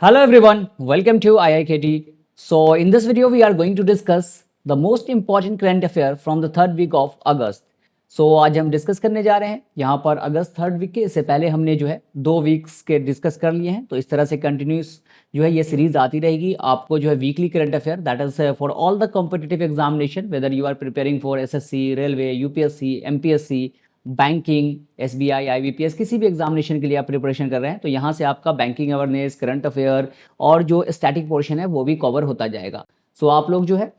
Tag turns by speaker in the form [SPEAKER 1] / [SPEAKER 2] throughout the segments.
[SPEAKER 1] Hello everyone, welcome to IIKT. So in this video we are going to discuss the most important current affair from the third week of August. So आज हम discuss करने जा रहे हैं यहाँ पर अगस्त third week के। इससे पहले हमने जो है 2 वीक्स के डिस्कस कर लिए हैं, तो इस तरह से कंटिन्यूस जो है ये सीरीज आती रहेगी। आपको जो है weekly current affair that is for all the competitive examination whether you are preparing for SSC, railway, UPSC, MPSC, banking, SBI, IBPS, किसी भी एग्जामिनेशन के लिए आप प्रिपरेशन कर रहे हैं तो यहाँ से आपका बैंकिंग अवेयरनेस, करंट अफेयर और जो स्टैटिक पोर्शन है वो भी कवर होता जाएगा। सो आप लोग जो है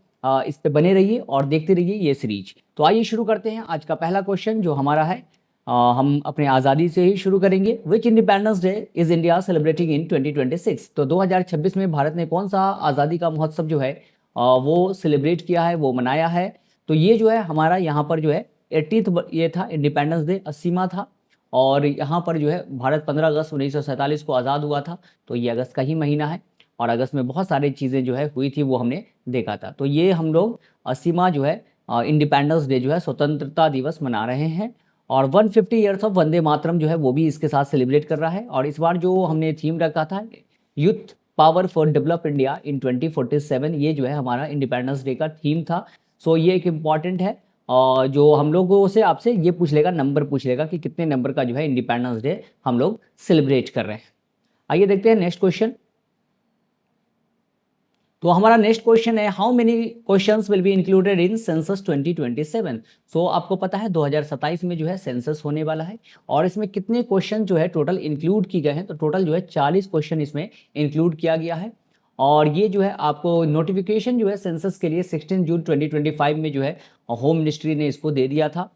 [SPEAKER 1] इस पे बने रहिए और देखते रहिए ये सीरीज। तो आइए शुरू करते हैं। आज का पहला क्वेश्चन जो हमारा है हम अपने आज़ादी से ही शुरू करेंगे। Which independence day is India celebrating in 2026? तो 2026 में भारत ने कौन सा आज़ादी का महोत्सव जो है वो सेलिब्रेट किया है, वो मनाया है। तो ये जो है हमारा यहाँ पर जो है 80th ये था इंडिपेंडेंस डे, 80वां था। और यहाँ पर जो है भारत 15 अगस्त 1947 को आज़ाद हुआ था। तो ये अगस्त का ही महीना है और अगस्त में बहुत सारी चीज़ें जो है हुई थी वो हमने देखा था। तो ये हम लोग 80वां जो है इंडिपेंडेंस डे जो है स्वतंत्रता दिवस मना रहे हैं। और 150 ईयर्स ऑफ वंदे मातरम जो है वो भी इसके साथ सेलिब्रेट कर रहा है। और इस बार जो हमने थीम रखा था youth power for develop India in 2047, ये जो है हमारा इंडिपेंडेंस डे का थीम था। सो ये एक इम्पॉर्टेंट है और जो हम लोगों से आपसे ये पूछ लेगा, नंबर पूछ लेगा कि कितने नंबर का जो है इंडिपेंडेंस डे हम लोग सेलिब्रेट कर रहे हैं। आइए देखते हैं नेक्स्ट क्वेश्चन। तो हमारा नेक्स्ट क्वेश्चन है how many questions will be included in census 2027? सो आपको पता है 2027 में जो है सेंसस होने वाला है और इसमें कितने क्वेश्चन जो है टोटल इंक्लूड किए गए हैं। तो टोटल जो है 40 क्वेश्चन इसमें इंक्लूड किया गया है। और ये जो है आपको नोटिफिकेशन जो है सेंसस के लिए 16 जून 2025 में जो है होम मिनिस्ट्री ने इसको दे दिया था।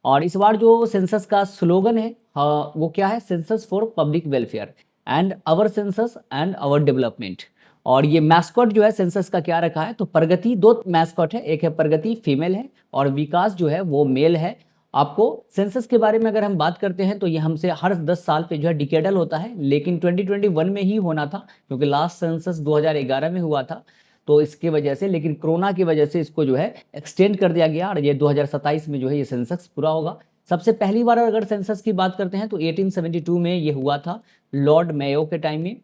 [SPEAKER 1] और इस बार जो सेंसस का स्लोगन है वो क्या है? Census for public welfare and our census and our development. और ये मैस्कॉट जो है सेंसस का क्या रखा है? तो प्रगति, दो मैस्कॉट है, एक है प्रगति फीमेल है और विकास जो है वो मेल है। आपको सेंसस के बारे में अगर हम बात करते हैं तो ये हमसे हर 10 साल पे जो है डिकेडल होता है, लेकिन 2021 में ही होना था क्योंकि लास्ट सेंसस 2011 में हुआ था। तो इसके वजह से, लेकिन कोरोना की वजह से इसको जो है एक्सटेंड कर दिया गया और ये 2027 में जो है ये सेंसस पूरा होगा। सबसे पहली बार अगर सेंसस की बात करते हैं तो 1872 में ये हुआ था लॉर्ड मेयो के टाइम में।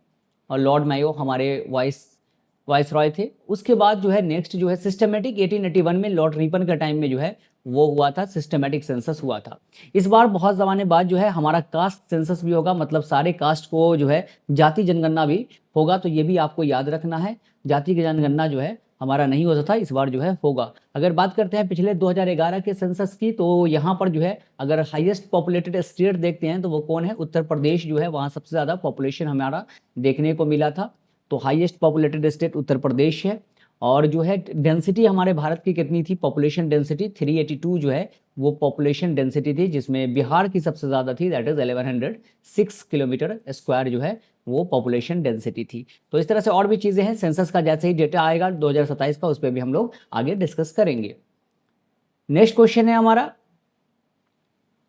[SPEAKER 1] और लॉर्ड मेयो हमारे वाइस रॉय थे। उसके बाद जो है नेक्स्ट जो है सिस्टमेटिक 1881 में लॉर्ड रिपन का टाइम में जो है वो हुआ था, सिस्टमेटिक सेंसस हुआ था। इस बार बहुत ज़माने बाद जो है हमारा कास्ट सेंसस भी होगा, मतलब सारे कास्ट को जो है जाति जनगणना भी होगा। तो ये भी आपको याद रखना है, जाति की जनगणना जो है हमारा नहीं होता था, इस बार जो है होगा। अगर बात करते हैं पिछले 2011 के सेंसस की तो यहाँ पर जो है अगर हाईएस्ट पॉपुलेटेड स्टेट देखते हैं तो वो कौन है? उत्तर प्रदेश जो है, वहाँ सबसे ज़्यादा पॉपुलेशन हमारा देखने को मिला था। तो highest populated state Uttar Pradesh है। और जो है डेंसिटी हमारे भारत की कितनी थी? पॉपुलेशन डेंसिटी 382 जो है वो पॉपुलेशन डेंसिटी थी, जिसमें बिहार की सबसे ज़्यादा थी, दैट इज़ 1106 किलोमीटर स्क्वायर जो है वो पॉपुलेशन डेंसिटी थी। तो इस तरह से और भी चीज़ें हैं। सेंसस का जैसे ही डेटा आएगा 2027 का, उस पर भी हम लोग आगे डिस्कस करेंगे। नेक्स्ट क्वेश्चन है हमारा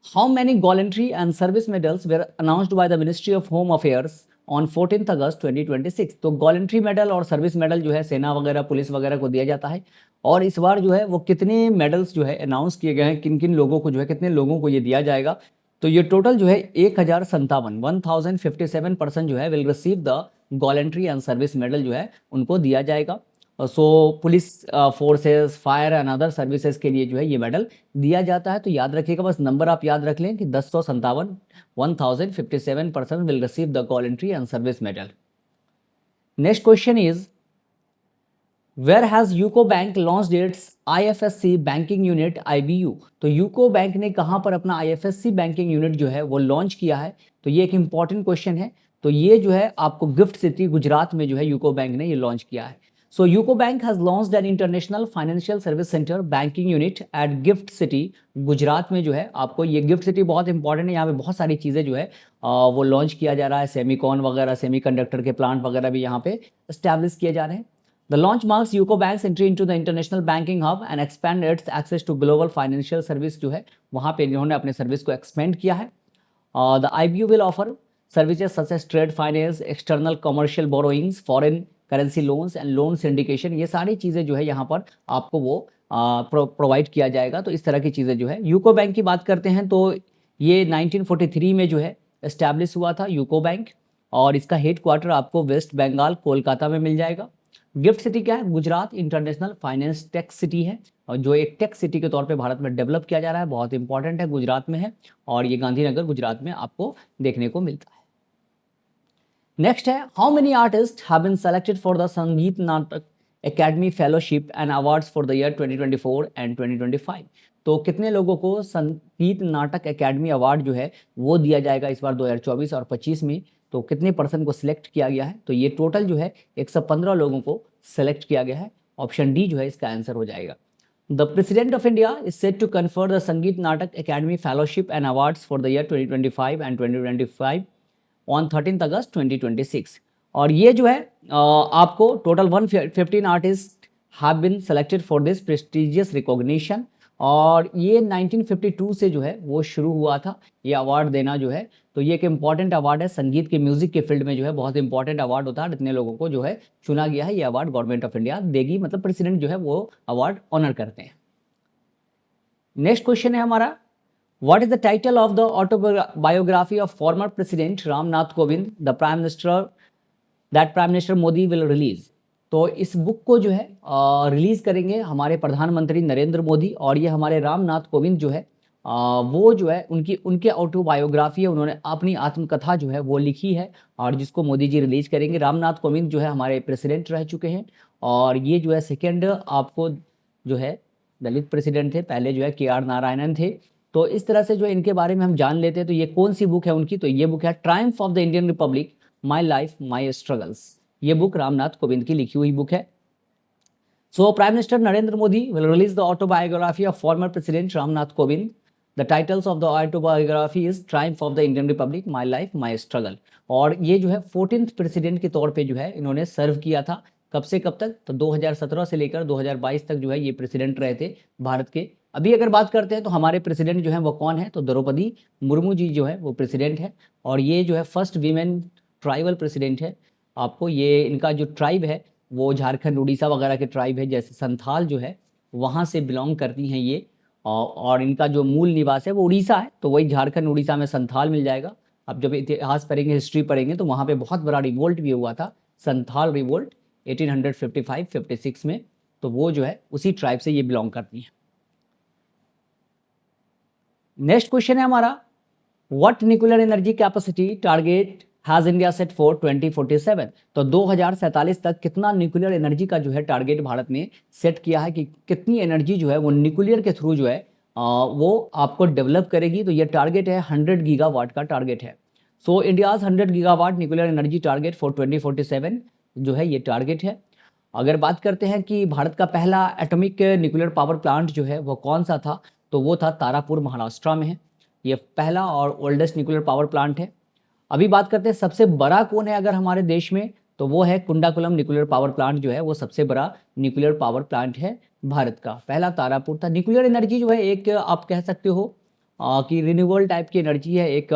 [SPEAKER 1] how many voluntary and service medals were announced by the ministry of home affairs on 14 August 2026? तो वॉलंटरी मेडल और सर्विस मेडल जो है सेना वगैरह, पुलिस वगैरह को दिया जाता है। और इस बार जो है वो कितने मेडल्स जो है अनाउंस किए गए हैं, किन किन लोगों को जो है, कितने लोगों को ये दिया जाएगा? तो ये टोटल जो है 1057 पर्सन जो है will receive the voluntary and service medal जो है उनको दिया जाएगा। So police forces, fire and other services के लिए जो है ये मेडल दिया जाता है। तो याद रखिएगा, बस नंबर आप याद रख लें कि 1057 person will receive the voluntary and service medal. Next question is where has UCO bank launched its IFSC banking unit IBU? तो यूको बैंक ने कहाँ पर अपना आईएफएससी बैंकिंग यूनिट जो है वो लॉन्च किया है? तो ये एक इंपॉर्टेंट क्वेश्चन है। तो ये जो है आपको गिफ्ट सिटी गुजरात में जो है यूको बैंक ने ये लॉन्च किया है। So UCO bank has launched an international financial service centre banking unit at GIFT City Gujarat में जो है आपको ये गिफ्ट सिटी बहुत इंपॉर्टेंट है। यहाँ पे बहुत सारी चीज़ें जो है वो लॉन्च किया जा रहा है। सेमीकॉन वगैरह, सेमीकंडक्टर के प्लांट वगैरह भी यहाँ पे स्टैब्लिश किए जा रहे हैं। The launch marks UCO Bank's entry into the international banking hub and expand its access to global financial service जो है वहाँ पे इन्होंने अपने सर्विस को एक्सपेंड किया है। The IBU will offer services such as trade finance, external commercial borrowings, foreign currency loans and loan syndication। ये सारी चीज़ें जो है यहाँ पर आपको वो प्रोवाइड किया जाएगा। तो इस तरह की चीज़ें जो है यूको बैंक की बात करते हैं तो ये 1943 में जो है एस्टैब्लिश हुआ था यूको बैंक। और इसका हेड क्वार्टर आपको वेस्ट बंगाल कोलकाता में मिल जाएगा। गिफ्ट सिटी क्या है? Gujarat international finance tech city है, और जो एक टेक सिटी के तौर पे भारत में डेवलप किया जा रहा है, बहुत इंपॉर्टेंट है, गुजरात में है, और ये गांधीनगर गुजरात में आपको देखने को मिलता है। नेक्स्ट है, how many artist have been selected for the Sangeet Natak Academy fellowship and awards for the year 2024 and 2025। तो कितने लोगों को संगीत नाटक एकेडमी अवार्ड जो है वो दिया जाएगा इस बार 2024 और 25 में? तो कितने पर्सन को सिलेक्ट किया गया है? तो ये टोटल जो है 115 लोगों को सिलेक्ट किया गया है। ऑप्शन डी जो है इसका आंसर हो जाएगा। The president of India is set to confer the Sangeet Natak Academy fellowship and awards for the year 2025 and 2025 on 13 August 2026। और ये जो है आपको total 115 artist have been selected for this prestigious recognition, और ये 1952 से जो है वो शुरू हुआ था ये अवार्ड देना जो है। तो ये एक इम्पॉर्टेंट अवार्ड है संगीत के, म्यूजिक के फील्ड में जो है बहुत इंपॉर्टेंट अवार्ड होता है। इतने लोगों को जो है चुना गया है, ये अवार्ड गवर्नमेंट ऑफ इंडिया देगी, मतलब प्रेसिडेंट जो है वो अवार्ड ऑनर करते हैं। नेक्स्ट क्वेश्चन है हमारा, what is the title of the autobiography of former president Ramnath Kovind the prime minister that prime minister Modi will release. तो इस बुक को जो है रिलीज करेंगे हमारे प्रधानमंत्री नरेंद्र मोदी, और ये हमारे रामनाथ कोविंद जो है वो जो है उनके ऑटोबायोग्राफी है, उन्होंने अपनी आत्मकथा जो है वो लिखी है, और जिसको मोदी जी रिलीज करेंगे। रामनाथ कोविंद जो है हमारे प्रेसिडेंट रह चुके हैं, और ये जो है सेकेंड आपको जो है दलित प्रेसिडेंट थे, पहले जो है KR नारायणन थे। तो इस तरह से जो इनके बारे में हम जान लेते हैं। तो ये कौन सी बुक है उनकी? तो ये बुक है Triumph of the Indian Republic, my life my struggles. ये बुक रामनाथ कोविंद की लिखी हुई बुक है। So prime minister Narendra Modi will release the autobiography of former president Ramnath Kovind. The titles of the autobiography is Triumph of the Indian Republic, my life my struggle. और ये जो है 14th president के तौर पे जो है इन्होंने सर्व किया था। कब से कब तक? तो 2017 से लेकर 2022 तक जो है ये प्रेसिडेंट रहे थे भारत के। अभी अगर बात करते हैं तो हमारे प्रेसिडेंट जो है वो कौन है? तो द्रौपदी मुर्मू जी जो है वो प्रेसिडेंट है, और ये जो है फर्स्ट वीमेन ट्राइबल प्रेसिडेंट है। आपको ये इनका जो ट्राइब है वो झारखंड उड़ीसा वगैरह के ट्राइब है, जैसे संथाल जो है वहाँ से बिलोंग करती हैं ये, और इनका जो मूल निवास है वो उड़ीसा है, तो वही झारखंड उड़ीसा में संथाल मिल जाएगा। अब जब इतिहास पढ़ेंगे, हिस्ट्री पढ़ेंगे, तो वहाँ पे बहुत बड़ा रिवोल्ट भी हुआ था, संथाल रिवोल्ट 1855-56 में। तो वो जो है उसी ट्राइब से ये बिलोंग करती हैं। नेक्स्ट क्वेश्चन है हमारा, what nuclear energy capacity target has India set for 2047। तो 2047 तक कितना न्यूक्लियर एनर्जी का जो है टारगेट भारत ने सेट किया है, कि कितनी एनर्जी जो है वो न्यूक्लियर के थ्रू जो है वो आपको डेवलप करेगी। तो ये टारगेट है 100 गीगावाट का टारगेट है। सो India's 100 gigawatt nuclear energy target for 2047 जो है ये टारगेट है। अगर बात करते हैं कि भारत का पहला एटॉमिक न्यूक्लियर पावर प्लांट जो है वो कौन सा था, तो वो था तारापुर महाराष्ट्र में है। ये पहला और ओल्डेस्ट न्यूक्लियर पावर प्लांट है। अभी बात करते हैं सबसे बड़ा कौन है अगर हमारे देश में, तो वो है कुंडाकुलम न्यूक्लियर पावर प्लांट जो है वो सबसे बड़ा न्यूक्लियर पावर प्लांट है भारत का। पहला तारापुर था। न्यूक्लियर एनर्जी जो है एक आप कह सकते हो कि रिन्यूएबल टाइप की एनर्जी है, एक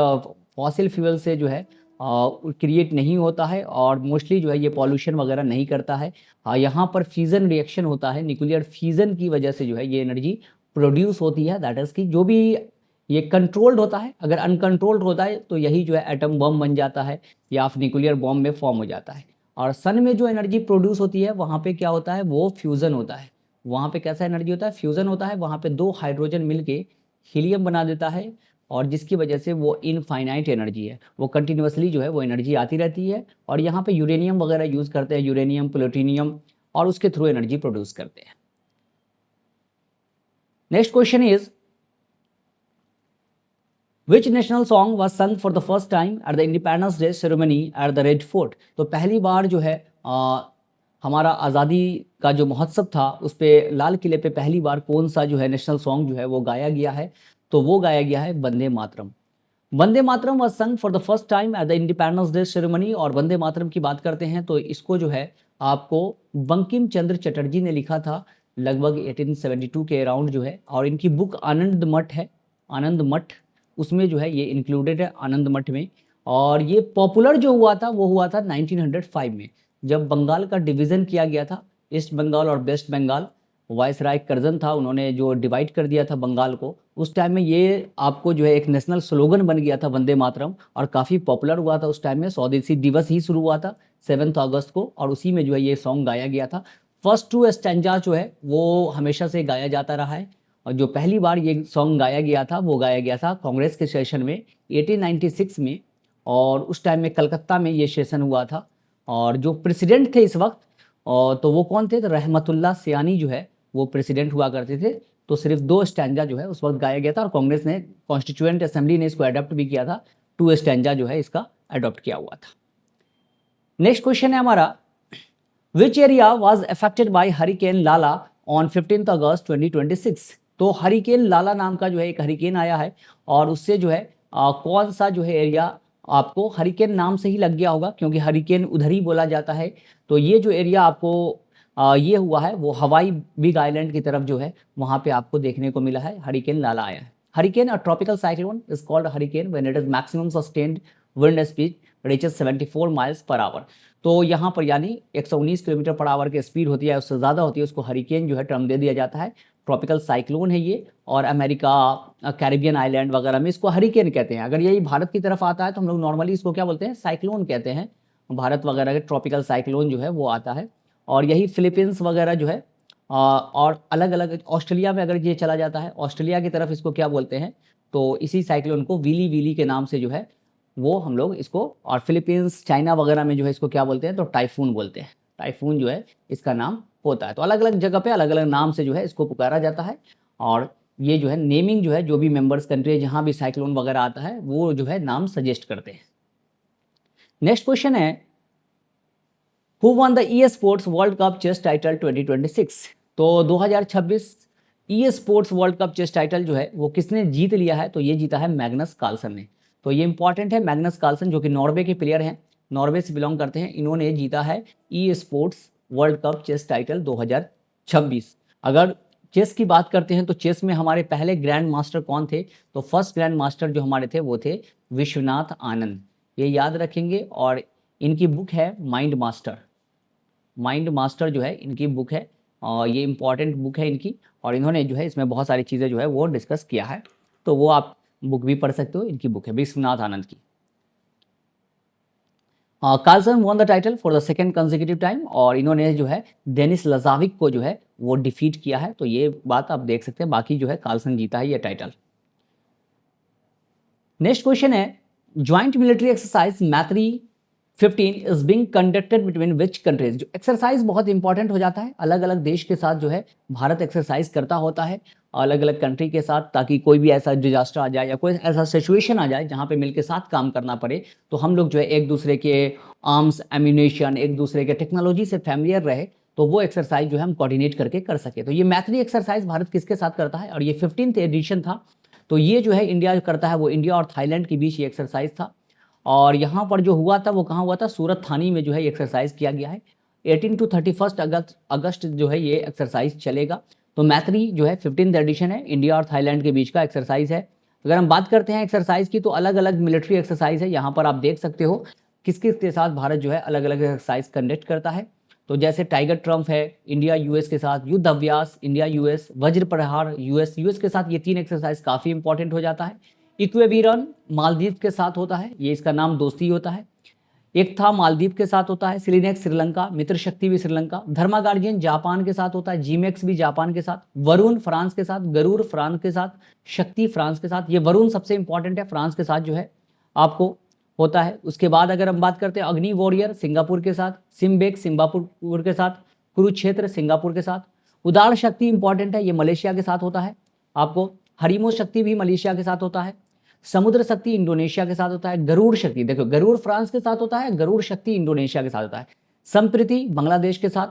[SPEAKER 1] फॉसिल फ्यूल से जो है क्रिएट नहीं होता है, और मोस्टली जो है ये पॉल्यूशन वगैरह नहीं करता है। यहाँ पर फ्यूजन रिएक्शन होता है, न्यूक्लियर फ्यूजन की वजह से जो है ये एनर्जी प्रोड्यूस होती है। दैट इज की जो भी ये कंट्रोल्ड होता है, अगर अनकंट्रोल्ड होता है तो यही जो है एटम बम बन जाता है या फिर न्यूक्लियर बॉम्ब में फॉर्म हो जाता है। और सन में जो एनर्जी प्रोड्यूस होती है वहाँ पे क्या होता है, वो फ्यूज़न होता है। वहाँ पे कैसा एनर्जी होता है? फ्यूज़न होता है। वहाँ पे 2 हाइड्रोजन मिलके हीलियम बना देता है, और जिसकी वजह से वो इनफाइनाइट एनर्जी है, वो कंटिन्यूसली जो है वो एनर्जी आती रहती है। और यहाँ पे यूरेनियम वगैरह यूज़ करते हैं, यूरेनियम, प्लूटोनियम, और उसके थ्रू एनर्जी प्रोड्यूस करते हैं। Next question is, Which national song was sung for the first time at the Independence Day ceremony at the Red Fort? तो पहली बार जो है हमारा आज़ादी का जो महोत्सव था उस पर लाल किले पे पहली बार कौन सा जो है नेशनल सॉन्ग जो है वो गाया गया है? तो वो गाया गया है Vande Mataram. Vande Mataram was sung for the first time at the independence day ceremony. और वंदे मातरम की बात करते हैं तो इसको जो है आपको बंकिम चंद्र चटर्जी ने लिखा था लगभग 1872 के अराउंड जो है, और इनकी बुक आनंद मठ है, आनंद मठ, उसमें जो है ये इंक्लूडेड है आनंद मठ में। और ये पॉपुलर जो हुआ था वो हुआ था 1905 में, जब बंगाल का डिवीज़न किया गया था, ईस्ट बंगाल और वेस्ट बंगाल। वाइसराय करजन था, उन्होंने जो डिवाइड कर दिया था बंगाल को, उस टाइम में ये आपको जो है एक नेशनल स्लोगन बन गया था वंदे मातरम, और काफ़ी पॉपुलर हुआ था उस टाइम में। स्वदेशी दिवस ही शुरू हुआ था 7 अगस्त को, और उसी में जो है ये सॉन्ग गाया गया था। फर्स्ट 2 स्टैंजा जो है वो हमेशा से गाया जाता रहा है, और जो पहली बार ये सॉन्ग गाया गया था वो गाया गया था कांग्रेस के सेशन में 1896 में, और उस टाइम में कलकत्ता में ये सेशन हुआ था। और जो प्रेसिडेंट थे इस वक्त, और तो वो कौन थे, तो रहमतुल्लाह सियानी जो है वो प्रेसिडेंट हुआ करते थे। तो सिर्फ 2 स्टैंजा जो है उस वक्त गाया गया था, और कांग्रेस ने, कॉन्स्टिट्यूएंट असेंबली ने इसको अडॉप्ट भी किया था, 2 स्टैंजा जो है इसका अडॉप्ट किया हुआ था। नेक्स्ट क्वेश्चन है हमारा, which area was affected by hurricane Lala on 15 अगस्त 2026। तो हरिकेन लाला नाम का जो है एक हरिकेन आया है, और उससे जो है कौन सा जो है एरिया, आपको हरिकेन नाम से ही लग गया होगा क्योंकि हरिकेन उधर ही बोला जाता है। तो ये जो एरिया आपको ये हुआ है वो हवाई बिग आइलैंड की तरफ जो है वहाँ पे आपको देखने को मिला है, हरिकेन लाला आया है। Hurricane a tropical cyclone is called hurricane when it is maximum sustained wind speed reaches 74 miles per hour. तो यहाँ पर यानी 119 किलोमीटर पर आवर की स्पीड होती है, उससे ज़्यादा होती है, उसको हरिकेन जो है टर्म दे दिया जाता है। ट्रॉपिकल साइक्लोन है ये, और अमेरिका, कैरिबियन आइलैंड वगैरह में इसको हरिकेन कहते हैं। अगर यही भारत की तरफ आता है तो हम लोग नॉर्मली इसको क्या बोलते हैं, साइक्लोन कहते हैं। भारत वगैरह के ट्रॉपिकल साइक्लोन जो है वो आता है, और यही फिलीपींस वगैरह जो है, और अलग अलग ऑस्ट्रेलिया में अगर ये चला जाता है, ऑस्ट्रेलिया की तरफ इसको क्या बोलते हैं, तो इसी साइक्लोन को विली विली के नाम से जो है वो हम लोग इसको, और फिलीपींस, चाइना वगैरह में जो है इसको क्या बोलते हैं, तो टाइफून बोलते हैं। टाइफून जो है इसका नाम होता है। तो अलग अलग जगह पे अलग अलग नाम से जो है इसको पुकारा जाता है, और ये जो है नेमिंग जो है जो भी मेंबर्स कंट्री है जहाँ भी साइक्लोन वगैरह आता है वो जो है नाम सजेस्ट करते हैं। नेक्स्ट क्वेश्चन है, who won the esports world cup chess title 2026। तो 2026 esports world cup chess title जो है वो किसने जीत लिया है, तो ये जीता है मैग्नस कार्लसन ने। तो ये इंपॉर्टेंट है, मैग्नस कार्लसन जो कि नॉर्वे के प्लेयर हैं, नॉर्वे से बिलोंग करते हैं, इन्होंने जीता है esports world cup chess title 2026। अगर चेस की बात करते हैं तो चेस में हमारे पहले ग्रैंड मास्टर कौन थे, तो फर्स्ट ग्रैंड मास्टर जो हमारे थे वो थे विश्वनाथ आनंद, ये याद रखेंगे। और इनकी बुक है माइंड मास्टर, माइंड मास्टर जो है इनकी बुक है, और ये इंपॉर्टेंट बुक है इनकी, और इन्होंने जो है इसमें बहुत सारी चीज़ें जो है वो डिस्कस किया है, तो वो आप बुक भी पढ़ सकते हो, इनकी बुक है विश्वनाथ आनंद की। Carlsen won the title for the second consecutive time, और इन्होंने जो है डेनिस लजाविक को जो है वो डिफीट किया है, तो ये बात आप देख सकते हैं। बाकी जो है कार्लसन जीता है ये टाइटल। नेक्स्ट क्वेश्चन है, ज्वाइंट मिलिट्री एक्सरसाइज मैत्री 15 is being conducted between which countries. जो एक्सरसाइज बहुत इंपॉर्टेंट हो जाता है, अलग अलग देश के साथ जो है भारत एक्सरसाइज करता होता है, अलग अलग कंट्री के साथ, ताकि कोई भी ऐसा डिजास्टर आ जाए या कोई ऐसा सिचुएशन आ जाए जहाँ पे मिलकर साथ काम करना पड़े, तो हम लोग जो है एक दूसरे के आर्म्स, एम्यूनेशन, एक दूसरे के टेक्नोलॉजी से फैमिलियर रहे, तो वो एक्सरसाइज जो है हम कोऑर्डिनेट करके कर सके। तो ये मैत्री एक्सरसाइज भारत किसके साथ करता है, और ये 15th एडिशन था। तो ये जो है इंडिया जो करता है वो इंडिया और थाईलैंड के बीच ये एक्सरसाइज था, और यहाँ पर जो हुआ था वो कहाँ हुआ था, सूरत थानी में जो है ये एक्सरसाइज किया गया है। 18 to 31 अगस्त जो है ये एक्सरसाइज चलेगा। तो मैत्री जो है 15th एडिशन है, इंडिया और थाईलैंड के बीच का एक्सरसाइज है। अगर हम बात करते हैं एक्सरसाइज की, तो अलग अलग मिलिट्री एक्सरसाइज है, यहाँ पर आप देख सकते हो किस किस के साथ भारत जो है अलग अलग एक्सरसाइज कंडक्ट करता है। तो जैसे टाइगर ट्रम्प है इंडिया यूएस के साथ, युद्ध अभ्यास इंडिया यूएस, वज्र प्रहार यूएस के साथ, ये 3 एक्सरसाइज काफ़ी इंपॉर्टेंट हो जाता है। इक्वेबीरन मालदीव के साथ होता है, ये इसका नाम दोस्ती होता है। एक था मालदीव के साथ होता है, सिलिनेक्स श्रीलंका, मित्र शक्ति भी श्रीलंका, धर्मा गार्जियन जापान के साथ होता है, जीमेक्स भी जापान के साथ, वरुण फ्रांस के साथ, गरुड़ फ्रांस के साथ, शक्ति फ्रांस के साथ। ये वरुण सबसे इंपॉर्टेंट है, फ्रांस के साथ जो है आपको होता है। उसके बाद अगर हम बात करते हैं अग्नि वॉरियर सिंगापुर के साथ, सिम्बेक सिंगापुर के साथ, कुरुक्षेत्र सिंगापुर के साथ। उदार शक्ति इंपॉर्टेंट है, ये मलेशिया के साथ होता है आपको। हरिमो शक्ति भी मलेशिया के साथ होता है। समुद्र शक्ति इंडोनेशिया के साथ होता है। गरुड़ शक्ति, देखो गरुड़ फ्रांस के साथ होता है, गरुड़ शक्ति इंडोनेशिया के साथ होता है। संप्रीति बांग्लादेश के साथ,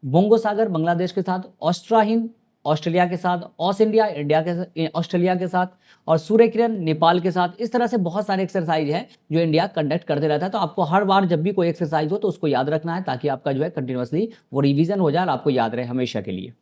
[SPEAKER 1] बोंगो सागर बांग्लादेश के साथ, ऑस्ट्राहिन ऑस्ट्रेलिया के साथ, ऑस इंडिया इंडिया के ऑस्ट्रेलिया के साथ, और सूर्य किरण नेपाल के साथ। इस तरह से बहुत सारे एक्सरसाइज हैं जो इंडिया कंडक्ट करते रहता है। तो आपको हर बार जब भी कोई एक्सरसाइज हो तो उसको याद रखना है, ताकि आपका जो है कंटिन्यूअसली वो रिवीजन हो जाए और आपको याद रहे हमेशा के लिए।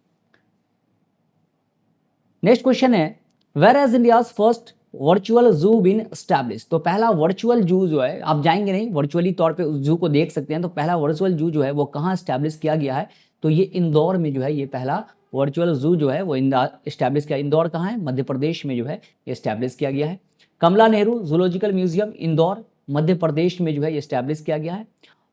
[SPEAKER 1] नेक्स्ट क्वेश्चन है, where has India's first virtual zoo been establish. तो पहला वर्चुअल जू जो है, आप जाएंगे नहीं, वर्चुअली तौर पे उस जू को देख सकते हैं। तो पहला वर्चुअल जू जो है वो कहाँ एस्टैब्लिश किया गया है, तो ये इंदौर में जो है ये पहला वर्चुअल जू जो है वो इस्टेब्लिश किया। इंदौर कहाँ है? मध्य प्रदेश में जो है इस्टेब्लिश किया गया है। कमला नेहरू जूलॉजिकल म्यूजियम इंदौर मध्य प्रदेश में जो है इस्टेब्लिश किया गया है।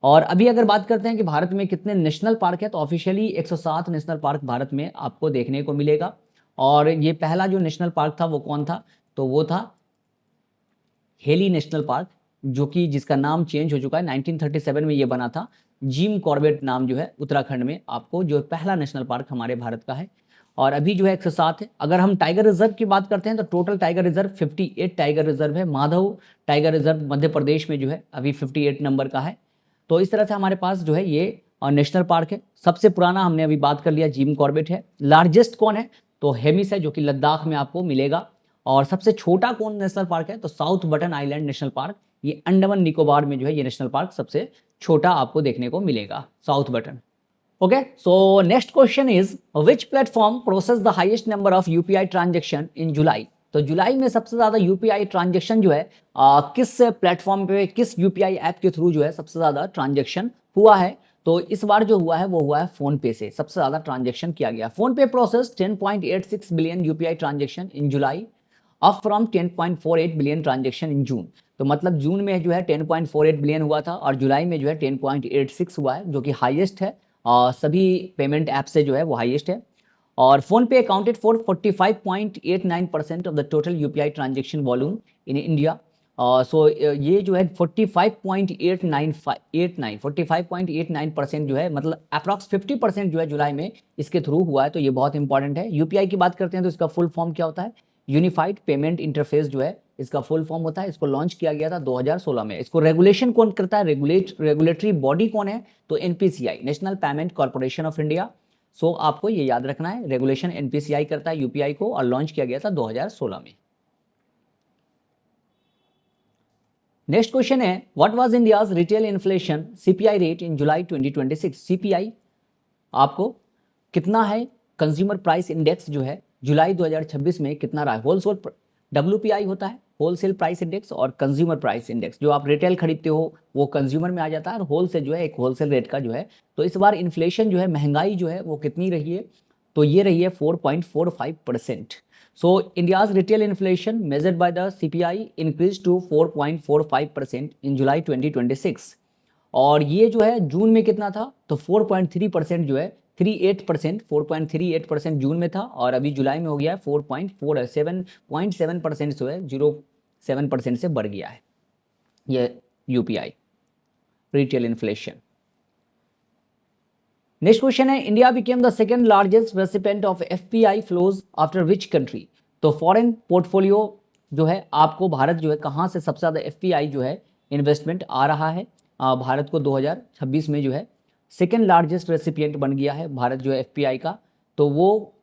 [SPEAKER 1] और अभी अगर बात करते हैं कि भारत में कितने नेशनल पार्क है, तो ऑफिशियली 107 नेशनल पार्क भारत में आपको देखने को मिलेगा। और ये पहला जो नेशनल पार्क था वो कौन था? तो वो था हेली नेशनल पार्क, जो कि जिसका नाम चेंज हो चुका है। 1937 में ये बना था। जिम कॉर्बेट नाम जो है उत्तराखंड में आपको जो पहला नेशनल पार्क हमारे भारत का है। और अभी जो है 107 है। अगर हम टाइगर रिजर्व की बात करते हैं तो total tiger reserve 58 tiger reserve है। माधव टाइगर रिजर्व मध्य प्रदेश में जो है अभी 58 नंबर का है। तो इस तरह से हमारे पास जो है ये नेशनल पार्क है। सबसे पुराना हमने अभी बात कर लिया, जिम कॉर्बेट है। लार्जेस्ट कौन है? तो हेमिस है, जो कि लद्दाख में आपको मिलेगा। और सबसे छोटा कौन नेशनल पार्क है? तो south button island national park, ये अंडमान निकोबार में जो है ये नेशनल पार्क सबसे छोटा आपको देखने को मिलेगा, south button. Okay, so next question is which platform process the highest number of UPI transaction in July? तो जुलाई में सबसे ज्यादा यूपीआई ट्रांजेक्शन जो है किस प्लेटफॉर्म पे, किस यूपीआई ऐप के थ्रू जो है सबसे ज्यादा ट्रांजेक्शन हुआ है? तो इस बार जो हुआ है वो हुआ है फोन पे से, सबसे ज्यादा ट्रांजेक्शन किया गया। PhonePe process 10.86 billion UPI transaction in July, up from 10.48 billion transaction in June. तो मतलब जून में जो है 10.48 बिलियन हुआ था और जुलाई में जो है 10.86 हुआ है, जो कि हाईएस्ट है। सभी पेमेंट ऐप से जो है वो हाईएस्ट है। और PhonePe accounted for 45.89% of the total UPI transaction volume in India. So ये जो है 45.89% जो है, मतलब अप्रॉक्स 50% जो है जुलाई में इसके थ्रू हुआ है। तो ये बहुत इंपॉर्टेंट है। यूपीआई की बात करते हैं तो इसका फुल फॉर्म क्या होता है? यूनिफाइड पेमेंट इंटरफेस जो है इसका फुल फॉर्म होता है। इसको लॉन्च किया गया था 2016 में। इसको रेगुलेशन कौन करता है? रेगुलेटरी बॉडी कौन है? तो NPCI, national payment corporation of India. So आपको ये याद रखना है, रेगुलेशन एनपीसीआई करता है यूपीआई को, और लॉन्च किया गया था 2016 में। नेक्स्ट क्वेश्चन है what was India's retail inflation CPI rate in July 2026? CPI आपको कितना है? कंज्यूमर प्राइस इंडेक्स जो है जुलाई 2026 में कितना रहा है? होलसेल डब्ल्यूपीआई होता है, होलसेल प्राइस इंडेक्स, और कंज्यूमर प्राइस इंडेक्स। जो आप रिटेल खरीदते हो वो कंज्यूमर में आ जाता है, और होलसेल जो है एक होलसेल रेट का जो है। तो इस बार इन्फ्लेशन जो है, महंगाई जो है वो कितनी रही है? तो ये रही है 4.45%। So India's retail inflation measured by the CPI increase to 4.45% in July 2026। और ये जो है जून में कितना था? तो 4.3% जो है 4.38% जून में था, और अभी जुलाई में हो गया है 4.47% जो है 0.7% से बढ़ गया है ये UPI retail inflation. Next question है India became the second largest recipient of FPI flows after which country? तो फॉरेन पोर्टफोलियो जो है आपको भारत जो है कहाँ से सबसे ज़्यादा एफपीआई जो है इन्वेस्टमेंट आ रहा है? भारत को 2026 में जो है सेकेंड लार्जेस्ट रेसिपिएंट बन गया है भारत जो है एफपीआई का। तो वो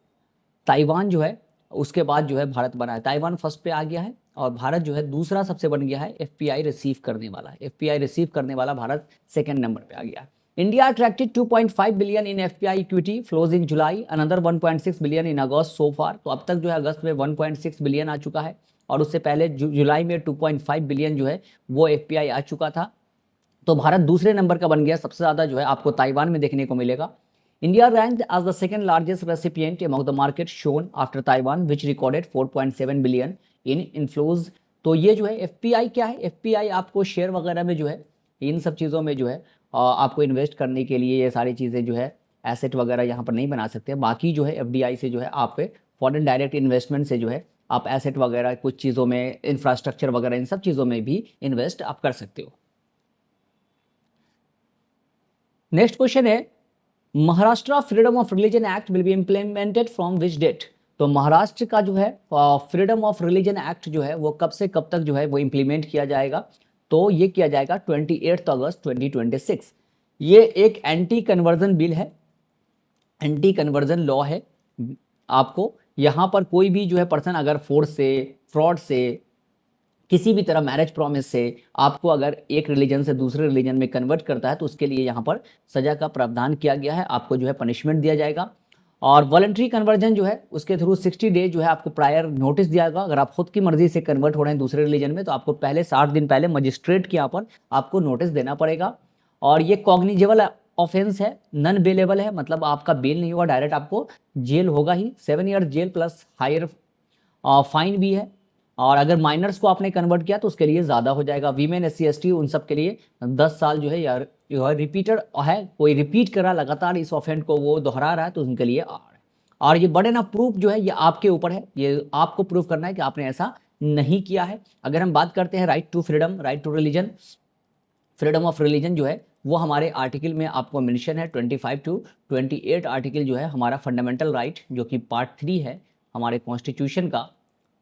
[SPEAKER 1] ताइवान जो है उसके बाद जो है भारत बना है। ताइवान फर्स्ट पे आ गया है और भारत जो है दूसरा सबसे बन गया है एफपीआई रिसीव करने वाला। एफपीआई रिसीव करने वाला भारत सेकेंड नंबर पे आ गया। India attracted 2.5 billion in FPI equity flows in July, another 1.6 billion in August so far. तो अब तक जो है अगस्त में 1.6 बिलियन आ चुका है, और उससे पहले जुलाई में 2.5 बिलियन जो है वो एफपीआई आ चुका था। तो भारत दूसरे नंबर का बन गया। सबसे ज़्यादा जो है आपको ताइवान में देखने को मिलेगा। India ranked as the second largest recipient among the market shown after Taiwan which recorded 4.7 billion in inflows. तो ये जो है एफपीआई क्या है? एफपीआई आपको शेयर वगैरह में जो है इन सब चीज़ों में जो है आपको इन्वेस्ट करने के लिए ये सारी चीज़ें जो है एसेट वगैरह यहाँ पर नहीं बना सकते। बाकी जो है एफडीआई से जो है आप फॉरेन डायरेक्ट इन्वेस्टमेंट से जो है आप एसेट वगैरह कुछ चीज़ों में, इंफ्रास्ट्रक्चर वगैरह, इन सब चीज़ों में भी इन्वेस्ट आप कर सकते हो। नेक्स्ट क्वेश्चन है Maharashtra freedom of religion act will be implemented from which date? तो महाराष्ट्र का जो है फ्रीडम ऑफ रिलीजन एक्ट जो है वो कब से कब तक जो है वो इम्प्लीमेंट किया जाएगा? तो ये किया जाएगा 28 अगस्त 2026। ये एक एंटी कन्वर्जन बिल है, एंटी कन्वर्जन लॉ है। आपको यहाँ पर कोई भी जो है पर्सन अगर फोर्स से, फ्रॉड से, किसी भी तरह मैरिज प्रॉमिस से आपको अगर एक रिलीजन से दूसरे रिलीजन में कन्वर्ट करता है तो उसके लिए यहाँ पर सजा का प्रावधान किया गया है। आपको जो है पनिशमेंट दिया जाएगा। और वॉलंटरी कन्वर्जन जो है उसके थ्रू 60 डे जो है आपको प्रायर नोटिस दिया जाएगा। अगर आप खुद की मर्जी से कन्वर्ट हो रहे हैं दूसरे रिलीजन में तो आपको पहले 60 दिन पहले मजिस्ट्रेट के यहाँ पर आपको नोटिस देना पड़ेगा। और ये कॉग्निजेबल ऑफेंस है, नॉन बेलेबल है, मतलब आपका बेल नहीं हुआ, डायरेक्ट आपको जेल होगा ही, 7 ईयर जेल प्लस हायर फाइन भी है। और अगर माइनर्स को आपने कन्वर्ट किया तो उसके लिए ज़्यादा हो जाएगा। वीमेन, SC ST उन सब के लिए 10 साल जो है यार रिपीटेड है, कोई रिपीट करा लगातार इस ऑफेंड को वो दोहरा रहा है तो उनके लिए आर है। और ये बर्डन ऑफ प्रूफ जो है ये आपके ऊपर है, ये आपको प्रूफ करना है कि आपने ऐसा नहीं किया है। अगर हम बात करते हैं right to freedom, right to religion, freedom of religion जो है वो हमारे आर्टिकल में आपको मेंशन है, 25 टू 28 आर्टिकल जो है हमारा फंडामेंटल राइट जो कि पार्ट 3 है हमारे कॉन्स्टिट्यूशन का,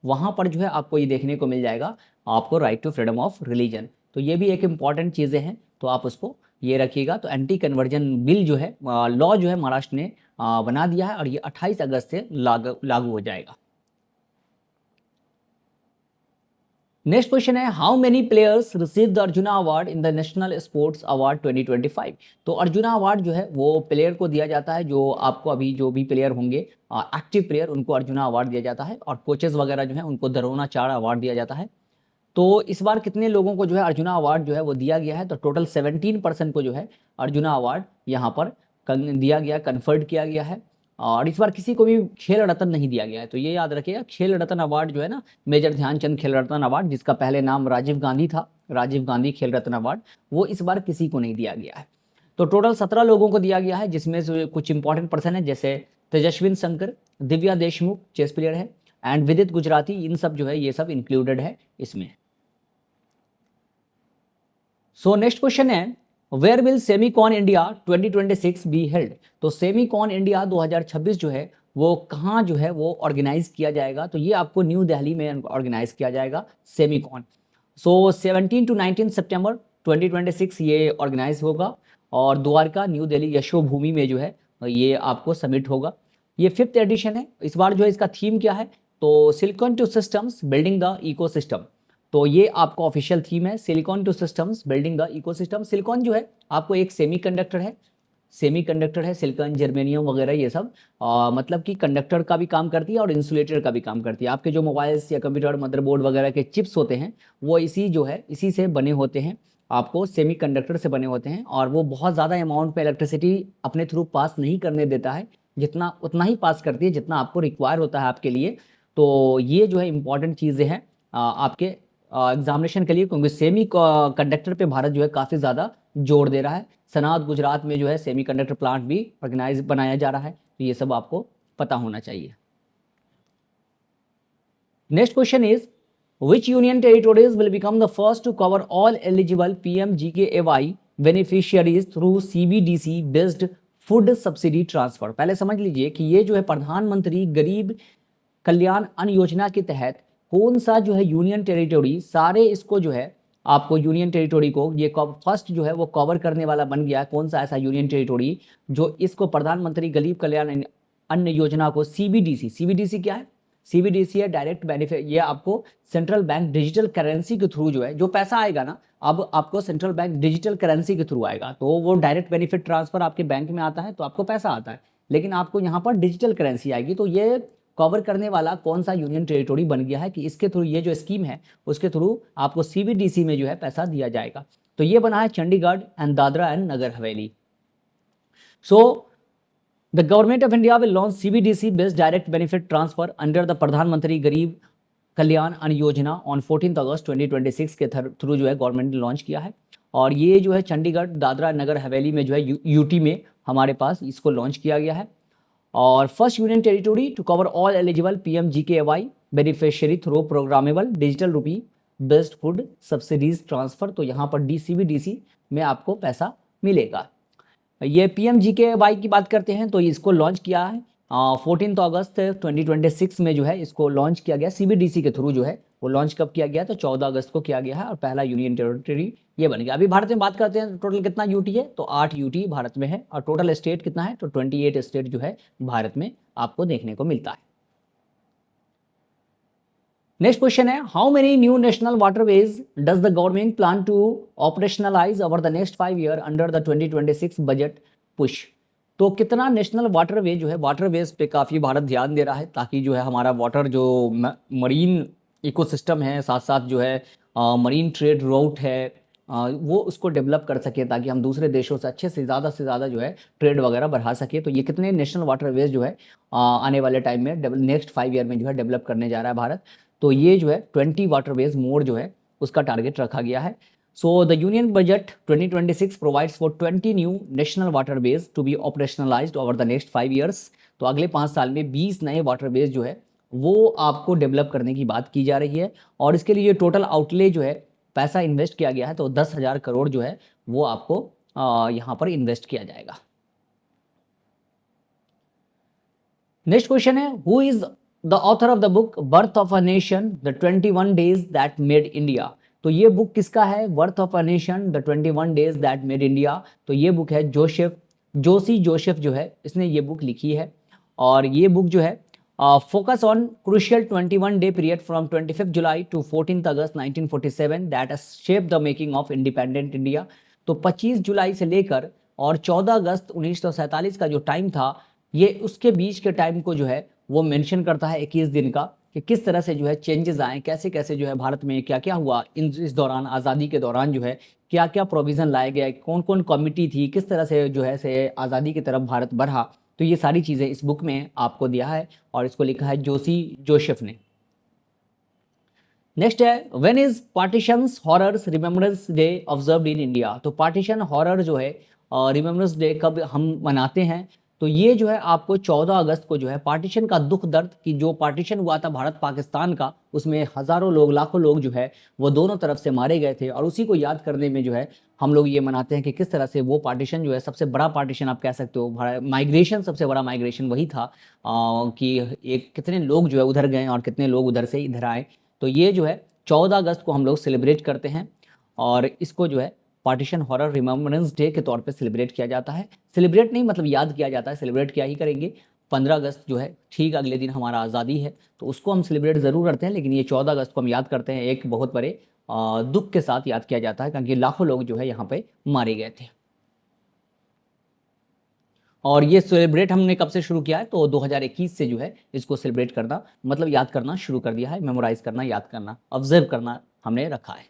[SPEAKER 1] वहाँ पर जो है आपको ये देखने को मिल जाएगा आपको right to freedom of religion. तो ये भी एक इम्पॉर्टेंट चीज़ें हैं, तो आप उसको ये रखिएगा। तो एंटी कन्वर्जन बिल जो है लॉ जो है महाराष्ट्र ने बना दिया है और ये 28 अगस्त से लागू हो जाएगा। नेक्स्ट क्वेश्चन है how many players receive the arjuna award in the national sports award 2025। तो अर्जुना अवार्ड जो है वो प्लेयर को दिया जाता है, जो आपको अभी जो भी प्लेयर होंगे एक्टिव प्लेयर उनको अर्जुना अवार्ड दिया जाता है, और कोचेस वगैरह जो है उनको द्रोणाचार्य अवार्ड दिया जाता है। तो इस बार कितने लोगों को जो है अर्जुना अवार्ड जो है वो दिया गया है, तो टोटल 17% को जो है अर्जुना अवार्ड यहाँ पर दिया गया, कन्फर्ड किया गया है। और इस बार किसी को भी खेल रत्न नहीं दिया गया है, तो ये याद रखिएगा खेल रत्न अवार्ड जो है ना, मेजर ध्यानचंद खेल रत्न अवार्ड जिसका पहले नाम राजीव गांधी था, राजीव गांधी खेल रत्न अवार्ड, वो इस बार किसी को नहीं दिया गया है। तो टोटल 17 लोगों को दिया गया है, जिसमें से कुछ इंपॉर्टेंट पर्सन है जैसे तेजस्विन शंकर, दिव्या देशमुख चेस प्लेयर है, एंड विदित गुजराती, इन सब जो है ये सब इंक्लूडेड है इसमें। सो नेक्स्ट क्वेश्चन है where will Semicon India 2026 be held. तो सेमीकॉन इंडिया 2026 जो है वो कहाँ जो है वो ऑर्गेनाइज किया जाएगा, तो ये आपको न्यू दिल्ली में ऑर्गेनाइज किया जाएगा सेमीकॉन। सो 17 टू 19 सितंबर 2026 ये ऑर्गेनाइज होगा, और द्वारका न्यू दिल्ली यशोभूमि में जो है ये आपको समिट होगा। ये 5th एडिशन है। इस बार जो है इसका थीम क्या है, तो silicon to systems building the ecosystem, तो ये आपका ऑफिशियल थीम है, silicon to systems building the ecosystem. Silicon जो है आपको एक सेमीकंडक्टर है, सिलिकॉन, जर्मेनियम वगैरह ये सब मतलब कि कंडक्टर का भी काम करती है और इंसुलेटर का भी काम करती है। आपके जो मोबाइल्स या कंप्यूटर मदरबोर्ड वगैरह के चिप्स होते हैं वो इसी से बने होते हैं, आपको सेमीकंडक्टर से बने होते हैं, और वो बहुत ज़्यादा अमाउंट पे इलेक्ट्रिसिटी अपने थ्रू पास नहीं करने देता है, जितना उतना ही पास करती है जितना आपको रिक्वायर होता है आपके लिए। तो ये जो है इंपॉर्टेंट चीज़ें हैं आपके एग्जामिनेशन के लिए, क्योंकि सेमी कंडक्टर पे भारत जो है काफ़ी ज़्यादा जोर दे रहा है। सनात गुजरात में जो है सेमी कंडक्टर प्लांट भी बनाया जा रहा है, तो ये सब आपको पता होना चाहिए। Next question is which union territories will become the first to cover all eligible PMGKAY beneficiaries through CBDC based food subsidy transfer. पहले समझ लीजिए कि ये जो है प्रधानमंत्री गरीब कल्याण अन्न योजना के तहत कौन सा जो है यूनियन टेरिटोरी, सारे इसको जो है आपको यूनियन टेरिटोरी को ये फर्स्ट जो है वो कवर करने वाला बन गया। कौन सा ऐसा यूनियन टेरिटोरी जो इसको प्रधानमंत्री गरीब कल्याण अन्न योजना को CBDC क्या है, CBDC है डायरेक्ट बेनिफिट, ये आपको सेंट्रल बैंक डिजिटल करेंसी के थ्रू जो है जो पैसा आएगा ना, अब आपको सेंट्रल बैंक डिजिटल करेंसी के थ्रू आएगा, तो वो डायरेक्ट बेनिफिट ट्रांसफर आपके बैंक में आता है तो आपको पैसा आता है, लेकिन आपको यहाँ पर डिजिटल करेंसी आएगी। तो ये कवर करने वाला कौन सा यूनियन टेरिटोरी बन गया है कि इसके थ्रू ये जो स्कीम है उसके थ्रू आपको CBDC में जो है पैसा दिया जाएगा। तो ये बना है Chandigarh and Dadra and Nagar Haveli. So the government of India will launch CBDC based direct benefit transfer under the प्रधानमंत्री गरीब कल्याण अन्न योजना ऑन 14 अगस्त 2026 के थ्रू जो है गवर्नमेंट ने लॉन्च किया है। और ये जो है चंडीगढ़ दादरा नगर हवेली में जो है UT में हमारे पास इसको लॉन्च किया गया है। और first union territory to cover all eligible PMGKAY beneficiary through programmable digital rupee based food subsidies transfer. तो यहाँ पर CBDC में आपको पैसा मिलेगा। ये PMGKAY की बात करते हैं तो इसको लॉन्च किया है 14 अगस्त 2026 में जो है इसको लॉन्च किया गया। CBDC के थ्रू जो है वो लॉन्च कब किया गया, तो 14 अगस्त को किया गया है, और पहला यूनियन टेरिटरी ये बन गया। अभी भारत में बात करते हैं टोटल कितना UT है, तो 8 UT भारत में है, और टोटल स्टेट कितना है, तो 28 स्टेट जो है भारत में आपको देखने को मिलता है। नेक्स्ट क्वेश्चन है how many new national waterways does the government plan to operationalise over the next 5 year under the 2026 budget push. तो कितना नेशनल वाटरवे जो है, वाटरवेज पे काफ़ी भारत ध्यान दे रहा है ताकि जो है हमारा वाटर जो मरीन इकोसिस्टम है, साथ साथ जो है मरीन ट्रेड रूट है, वो उसको डेवलप कर सके ताकि हम दूसरे देशों से अच्छे से ज़्यादा जो है ट्रेड वगैरह बढ़ा सके। तो ये कितने नेशनल वाटरवेज जो है आने वाले टाइम में नेक्स्ट 5 ईयर में जो है डेवलप करने जा रहा है भारत। तो ये जो है 20 वाटरवेज मोर जो है उसका टारगेट रखा गया है। So the Union Budget 2026 provides for 20 new national waterways to be operationalized over the next 5 years। तो अगले 5 साल में 20 नए वाटरवेज जो है वो आपको डेवलप करने की बात की जा रही है, और इसके लिए टोटल आउटले जो है पैसा इन्वेस्ट किया गया है तो 10,000 करोड़ जो है वो आपको यहाँ पर इन्वेस्ट किया जाएगा। नेक्स्ट क्वेश्चन है, who is the author of the book birth of a nation the 21 days that made India. तो ये बुक किसका है, birth of a nation the 21 days that made India. तो ये बुक है जोसेफ जो है इसने ये बुक लिखी है, और ये बुक जो है focus on crucial 21 day period from 25 July to 14 August 1947 that shape the making of independent India. तो 25 जुलाई से लेकर और 14 अगस्त 1947 का जो टाइम था, ये उसके बीच के टाइम को जो है वो मेंशन करता है 21 दिन का, कि किस तरह से जो है चेंजेस आए, कैसे कैसे जो है भारत में क्या क्या हुआ इस दौरान, आज़ादी के दौरान जो है क्या क्या प्रोविज़न लाए गए, कौन कौन कमिटी थी, किस तरह से जो है से आज़ादी की तरफ भारत बढ़ा। तो ये सारी चीज़ें इस बुक में आपको दिया है, और इसको लिखा है जोसेफ ने। नेक्स्ट है, when is partitions horrors remembrance day observed in India. तो पार्टीशन हॉरर जो है रिमेम्बरेंस डे कब हम मनाते हैं, तो ये जो है आपको 14 अगस्त को जो है पार्टीशन का दुख दर्द, कि जो पार्टीशन हुआ था भारत पाकिस्तान का, उसमें हज़ारों लोग लाखों लोग जो है वो दोनों तरफ से मारे गए थे, और उसी को याद करने में जो है हम लोग ये मनाते हैं कि किस तरह से वो पार्टीशन जो है सबसे बड़ा पार्टीशन आप कह सकते हो, माइग्रेशन सबसे बड़ा माइग्रेशन वही था कि एक कितने लोग जो है उधर गए और कितने लोग उधर से इधर आए। तो ये जो है 14 अगस्त को हम लोग सेलिब्रेट करते हैं, और इसको जो है पार्टीशन हॉरर रिमेम्बरेंस डे के तौर पे सेलिब्रेट किया जाता है। सेलिब्रेट नहीं मतलब याद किया जाता है, सेलिब्रेट क्या ही करेंगे। 15 अगस्त जो है ठीक अगले दिन हमारा आज़ादी है, तो उसको हम सेलिब्रेट ज़रूर करते हैं, लेकिन ये 14 अगस्त को हम याद करते हैं, एक बहुत बड़े दुख के साथ याद किया जाता है, क्योंकि लाखों लोग जो है यहाँ पे मारे गए थे। और ये सेलिब्रेट हमने कब से शुरू किया है, तो 2021 से जो है इसको सेलिब्रेट करना मतलब याद करना शुरू कर दिया है, मेमोराइज करना, याद करना, ऑब्जर्व करना हमने रखा है।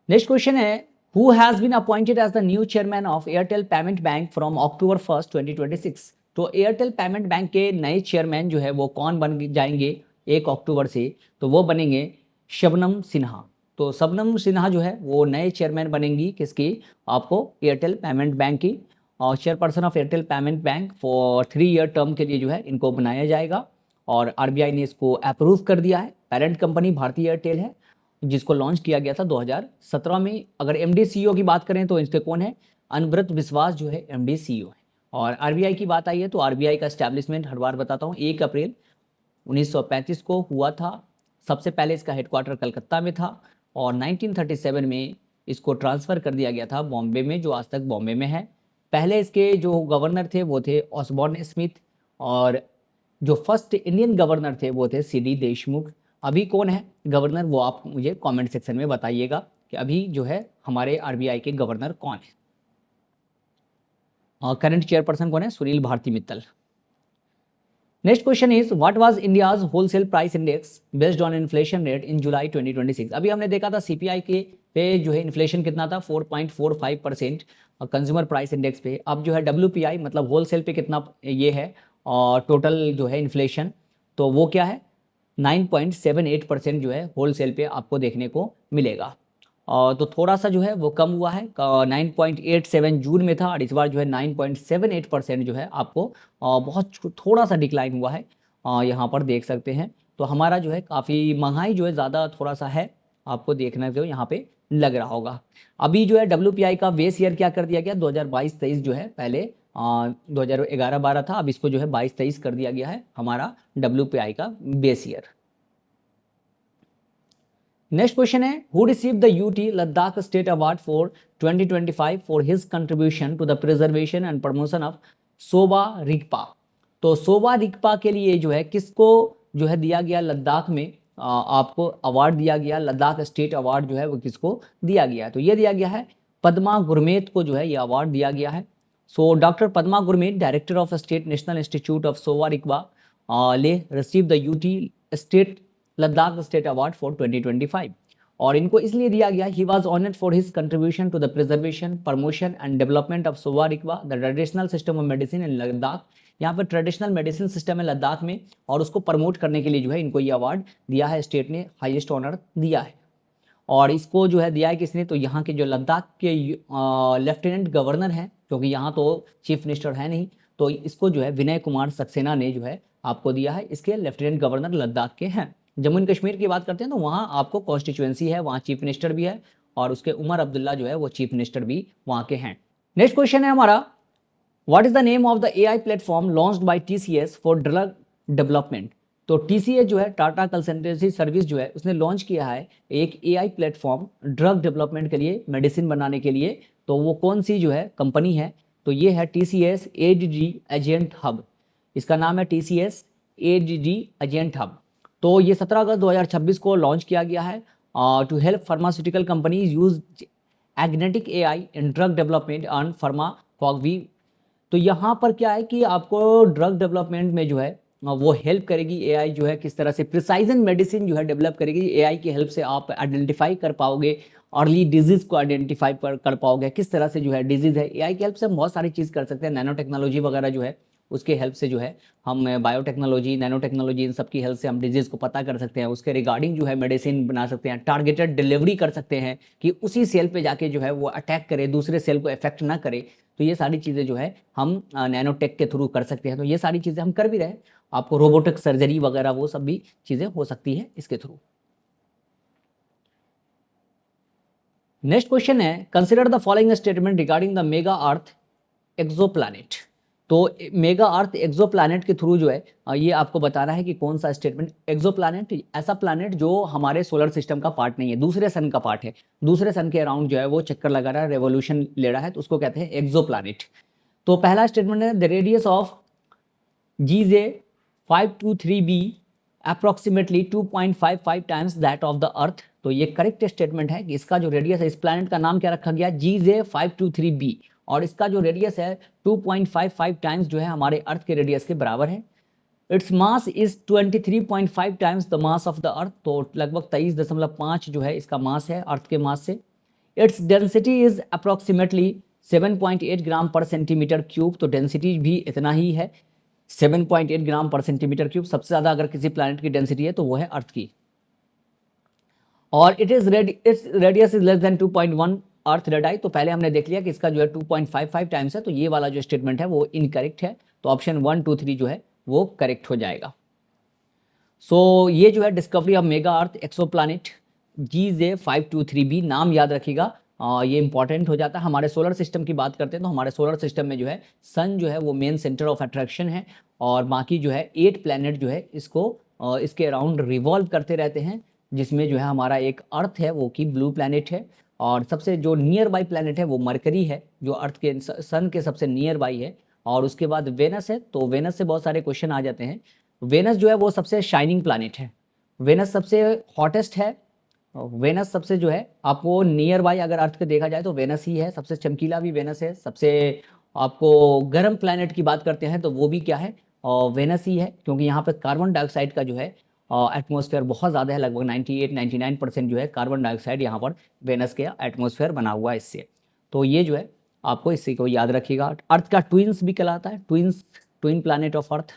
[SPEAKER 1] नेक्स्ट क्वेश्चन है, who has been appointed as the new chairman of Airtel payment bank from October 1, 2026। तो एयरटेल पेमेंट बैंक के नए चेयरमैन जो है वो कौन बन जाएंगे 1 अक्टूबर से, तो वो बनेंगे शबनम सिन्हा। तो शबनम सिन्हा जो है वो नए चेयरमैन बनेंगी किसकी, आपको एयरटेल पेमेंट बैंक की, और chairperson of Airtel payment bank for 3 year term के लिए जो है इनको बनाया जाएगा, और आरबीआई ने इसको अप्रूव कर दिया है। पेरेंट कंपनी भारतीय एयरटेल है, जिसको लॉन्च किया गया था 2017 में। अगर एमडी सीईओ की बात करें तो इसके कौन है, अनव्रत विश्वास जो है एमडी सीईओ है। और आरबीआई की बात आई है तो आरबीआई का एस्टैब्लिशमेंट हर बार बताता हूँ 1 अप्रैल 1935 को हुआ था। सबसे पहले इसका हेडक्वार्टर कलकत्ता में था, और 1937 में इसको ट्रांसफ़र कर दिया गया था बॉम्बे में, जो आज तक बॉम्बे में है। पहले इसके जो गवर्नर थे वो थे ऑसबॉर्न स्मिथ, और जो फर्स्ट इंडियन गवर्नर थे वो थे सीडी देशमुख। अभी कौन है गवर्नर वो आप मुझे कमेंट सेक्शन में बताइएगा कि अभी जो है हमारे आरबीआई के गवर्नर कौन है। करंट चेयरपर्सन कौन है, Sunil Bharti Mittal. Next question is what was India's wholesale price index based on inflation rate in July 2026। अभी हमने देखा था सीपीआई के पे जो है इन्फ्लेशन कितना था 4.45% कंज्यूमर प्राइस इंडेक्स पे। अब जो है डब्ल्यूपीआई मतलब होलसेल पे कितना ये है और टोटल जो है इन्फ्लेशन, तो वो क्या है 9.78% जो है होलसेल पे आपको देखने को मिलेगा। तो थोड़ा सा जो है वो कम हुआ है, 9.87 जून में था, और इस बार जो है 9.78% जो है आपको बहुत थोड़ा सा डिक्लाइन हुआ है, यहाँ पर देख सकते हैं। तो हमारा जो है काफ़ी महंगाई जो है ज़्यादा थोड़ा सा है, आपको देखना जो यहाँ पे लग रहा होगा। अभी जो है डब्ल्यूपीआई का बेस ईयर क्या कर दिया गया 2022-23 जो है, पहले 2011-12 था, अब इसको जो है 22-23 कर दिया गया है हमारा डब्ल्यूपीआई का बेस ईयर। नेक्स्ट क्वेश्चन है, who receive the UT Ladakh state award for 2025 for his contribution to the preservation and promotion of Sowa Rigpa. तो सोबा रिगपा के लिए जो है किसको जो है दिया गया लद्दाख में, आपको अवार्ड दिया गया, लद्दाख स्टेट अवार्ड जो है वो किसको दिया गया है, तो ये दिया गया है पद्मा गुरमीत को जो है ये अवार्ड दिया गया है। So doctor Padma Gurmeet director of state national institute of Sowa Rigpa Leh receive the UT state Ladakh state award for 2025। और इनको इसलिए दिया गया, he was honoured for his contribution to the preservation, promotion and development of Sowa Rigpa the traditional system of medicine in Ladakh. यहाँ पर traditional medicine system है लद्दाख में, और उसको प्रमोट करने के लिए जो है इनको ये अवार्ड दिया है, स्टेट ने हाईएस्ट ऑनर दिया है। और इसको जो है दिया है किसने, तो यहाँ के जो लद्दाख के लेफ्टिनेंट गवर्नर हैं, क्योंकि यहाँ तो चीफ मिनिस्टर है नहीं, तो इसको जो है विनय कुमार सक्सेना ने जो है आपको दिया है। इसके लेफ्टिनेंट गवर्नर लद्दाख के हैं। जम्मू एंड कश्मीर की बात करते हैं तो वहाँ आपको कॉन्स्टिट्यूएंसी है, वहाँ चीफ मिनिस्टर भी है, और उसके उमर अब्दुल्ला जो है वो चीफ मिनिस्टर भी वहाँ के हैं। नेक्स्ट क्वेश्चन है हमारा, what is the name of the AI platform launched by TCS for drug development. तो टीसीएस जो है, टाटा कंसल्टेंसी सर्विस जो है, उसने लॉन्च किया है एक एआई प्लेटफॉर्म ड्रग डेवलपमेंट के लिए, मेडिसिन बनाने के लिए। तो वो कौन सी जो है कंपनी है, तो ये है टीसीएस एडीडी एजेंट हब। इसका नाम है टीसीएस एडीडी एजेंट हब। तो ये 17 अगस्त 2026 को लॉन्च किया गया है to help pharmaceutical companies use agentic AI in drug development and pharmacovigilance. तो यहाँ पर क्या है कि आपको ड्रग डेवलपमेंट में जो है वो हेल्प करेगी एआई, जो है किस तरह से प्रिसाइजन मेडिसिन जो है डेवलप करेगी। एआई की हेल्प से आप आइडेंटिफाई कर पाओगे, अर्ली डिजीज को आइडेंटिफाई कर पाओगे, किस तरह से जो है डिजीज है। एआई की हेल्प से हम बहुत सारी चीज़ कर सकते हैं। नैनो टेक्नोलॉजी वगैरह जो है उसके हेल्प से जो है हम बायोटेक्नोलॉजी, नैनो टेक्नोलॉजी, इन सब की हेल्प से हम डिजीज़ को पता कर सकते हैं, उसके रिगार्डिंग जो है मेडिसिन बना सकते हैं, टारगेटेड डिलीवरी कर सकते हैं कि उसी सेल पे जाके जो है वो अटैक करे, दूसरे सेल को इफेक्ट ना करे। तो ये सारी चीज़ें जो है हम नैनोटेक के थ्रू कर सकते हैं। तो ये सारी चीज़ें हम कर भी रहे हैं। आपको रोबोटिक सर्जरी वगैरह वो सब भी चीज़ें हो सकती है इसके थ्रू। नेक्स्ट क्वेश्चन है, consider the following statement regarding the mega earth exoplanet. तो मेगा अर्थ एक्सोप्लैनेट के थ्रू जो है ये आपको बताना है कि कौन सा स्टेटमेंट। एक्सोप्लैनेट ऐसा प्लैनेट जो हमारे सोलर सिस्टम का पार्ट नहीं है, दूसरे सन का पार्ट है, दूसरे सन के अराउंड जो है वो चक्कर लगा रहा है, रेवोल्यूशन ले रहा है, तो उसको कहते हैं एक्सोप्लैनेट। तो पहला स्टेटमेंट है, the radius of GJ523b approximately 2.55 times that of the earth. तो ये करेक्ट स्टेटमेंट है कि इसका जो रेडियस है, इस प्लैनेट का नाम क्या रखा गया, GJ523b, और इसका जो रेडियस है 2.55 टाइम्स जो है हमारे अर्थ के रेडियस के बराबर है। Its mass is 23.5 times the mass of the earth. तो लगभग 23.5 जो है इसका मास है अर्थ के मास से। इट्स डेंसिटी इज अप्रोक्सीमेटली 7.8 ग्राम पर सेंटीमीटर क्यूब। तो डेंसिटी भी इतना ही है, 7.8 ग्राम पर सेंटीमीटर क्यूब। सबसे ज़्यादा अगर किसी प्लैनेट की डेंसिटी है तो वो है अर्थ की। और its radius is less than 2.1 earth radii. तो पहले हमने देख लिया कि इसका जो है 2.55 टाइम्स है, तो ये वाला जो स्टेटमेंट है वो इनकरेक्ट है। तो ऑप्शन 1, 2, 3 जो है वो करेक्ट हो जाएगा। सो ये जो है discovery of mega earth exoplanet GJ523b, नाम याद रखिएगा, ये इंपॉर्टेंट हो जाता है। हमारे सोलर सिस्टम की बात करते हैं तो हमारे सोलर सिस्टम में जो है सन जो है वो मेन सेंटर ऑफ अट्रैक्शन है, और बाकी जो है 8 प्लैनेट जो है इसको इसके अराउंड रिवॉल्व करते रहते हैं, जिसमें जो है हमारा एक अर्थ है वो कि ब्लू प्लैनेट है, और सबसे जो नियर बाई प्लैनेट है वो मरकरी है, जो अर्थ के सन के सबसे नियर बाई है। और उसके बाद वेनस है। तो वेनस से बहुत सारे क्वेश्चन आ जाते हैं। वेनस जो है वो सबसे शाइनिंग प्लैनेट है, वेनस सबसे हॉटेस्ट है। वेनस सबसे जो है आपको नियर बाई अगर अर्थ पे देखा जाए तो वेनस ही है, सबसे चमकीला भी वेनस है। सबसे आपको गर्म प्लैनेट की बात करते हैं तो वो भी क्या है, वेनस ही है, क्योंकि यहाँ पे कार्बन डाइऑक्साइड का जो है एटमॉस्फेयर बहुत ज़्यादा है, लगभग 98-99% जो है कार्बन डाइऑक्साइड यहाँ पर वेनस के एटमॉस्फेयर बना हुआ है इससे। तो ये जो है आपको इसी को याद रखिएगा। अर्थ का ट्विंस भी कहलाता है, twin planet of earth.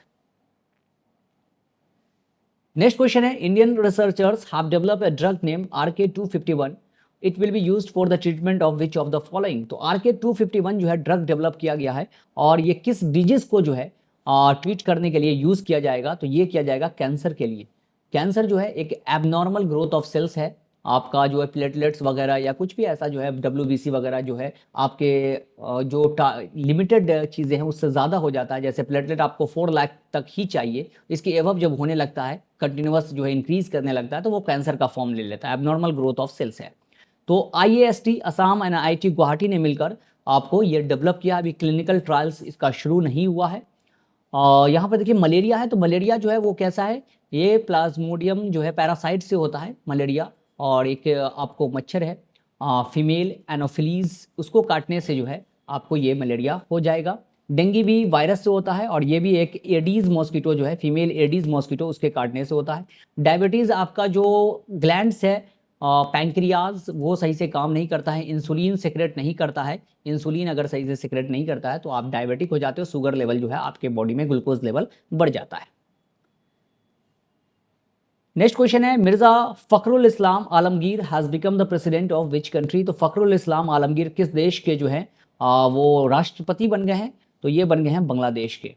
[SPEAKER 1] Next question है, Indian researchers have developed a drug name RK251, it will be used for the treatment of which of the following. तो RK251 जो है ड्रग डेवलप किया गया है, और ये किस डिजीज को जो है ट्रीट करने के लिए यूज़ किया जाएगा, तो ये किया जाएगा कैंसर के लिए। कैंसर जो है एक एबनॉर्मल ग्रोथ ऑफ सेल्स है, आपका जो है प्लेटलेट्स वगैरह या कुछ भी ऐसा जो है WBC वगैरह जो है आपके जो लिमिटेड चीज़ें हैं उससे ज़्यादा हो जाता है। जैसे प्लेटलेट आपको 4 लाख तक ही चाहिए, इसके एवब जब होने लगता है, कंटिन्यूअस जो है इंक्रीज करने लगता है, तो वो कैंसर का फॉर्म ले लेता है, एबनॉर्मल ग्रोथ ऑफ सेल्स है। तो IAST Assam and IIT Guwahati ने मिलकर आपको ये डेवलप किया। अभी क्लिनिकल ट्रायल्स इसका शुरू नहीं हुआ है। यहाँ पर देखिए मलेरिया है, तो मलेरिया जो है वो कैसा है, ये प्लाज्मोडियम जो है पैरासाइट से होता है मलेरिया, और एक आपको मच्छर है फीमेल एनोफिलीज, उसको काटने से जो है आपको ये मलेरिया हो जाएगा। डेंगू भी वायरस से होता है, और ये भी एक एडीज मॉस्किटो जो है फीमेल एडीज मॉस्किटो, उसके काटने से होता है। डायबिटीज़ आपका जो ग्लैंड्स है पैंक्रियाज वो सही से काम नहीं करता है, इंसुलिन सेक्रेट नहीं करता है। इंसुलिन अगर सही से सेक्रेट नहीं करता है तो आप डायबिटिक हो जाते हो, शुगर लेवल जो है आपके बॉडी में ग्लूकोज लेवल बढ़ जाता है। नेक्स्ट क्वेश्चन है, Mirza Fakhrul Islam Alamgir has become the president of which country. तो फखरुल इस्लाम आलमगीर किस देश के जो है वो राष्ट्रपति बन गए हैं? तो ये बन गए हैं बांग्लादेश के।